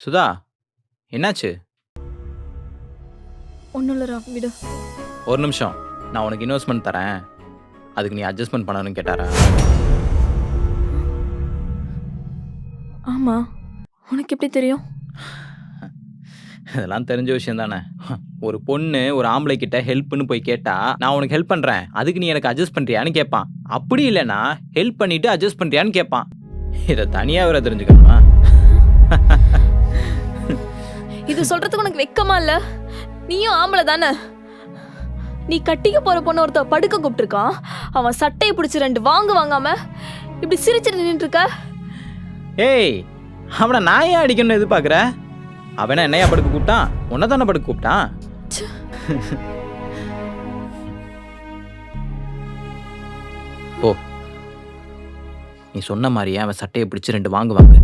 சுதா, என்னாச்சு? ஒன்றும் இல்லைடா, விடு. ஒரு நிமிஷம். நான் உனக்கு இன்வெஸ்ட்மென்ட் தரேன். அதுக்கு நீ அட்ஜஸ்ட்மென்ட் பண்ணணும்னு கேட்டாரா? ஆமா, உனக்கு எப்படி தெரியும்? இதெல்லாம் தெரிஞ்ச விஷயம் தானே. ஒரு பொண்ணு ஒரு ஆம்பளை கிட்ட ஹெல்ப்னு போய் கேட்டா, நான் உனக்கு ஹெல்ப் பண்றேன். அதுக்கு நீ எனக்கு அட்ஜஸ்ட் பண்றியான்னு கேட்பான். அப்படி இல்லைன்னா ஹெல்ப் பண்ணிட்டு அட்ஜஸ்ட் பண்றியான்னு கேட்பான். இதை தனியா வேற தெரிஞ்சுக்கணுமா? இது சொல்றதுக்கு உனக்கு வெக்கமா இல்ல? நீயும் ஆம்பளை தானே? நீ கட்டிக்க போற பொண்ணு ஒருத்த படுக்க கூப்பிட்டுருக்கான். அவன் சட்டையை பிடிச்சி 2 வாங்காம இப்படி சிரிச்சிட்டு நின்றுட்டு இருக்க. ஏய், அவனை நான் ஏன் அடிக்கணும்னு எதிர்பார்க்குற? அவனை என்னையா படுக்க கூப்பிட்டான்? உன்னை தானே படுக்க கூப்பிட்டான். போ, நீ சொன்ன மாதிரியே அவன் சட்டையை பிடிச்சி 2 வாங்குவாங்க.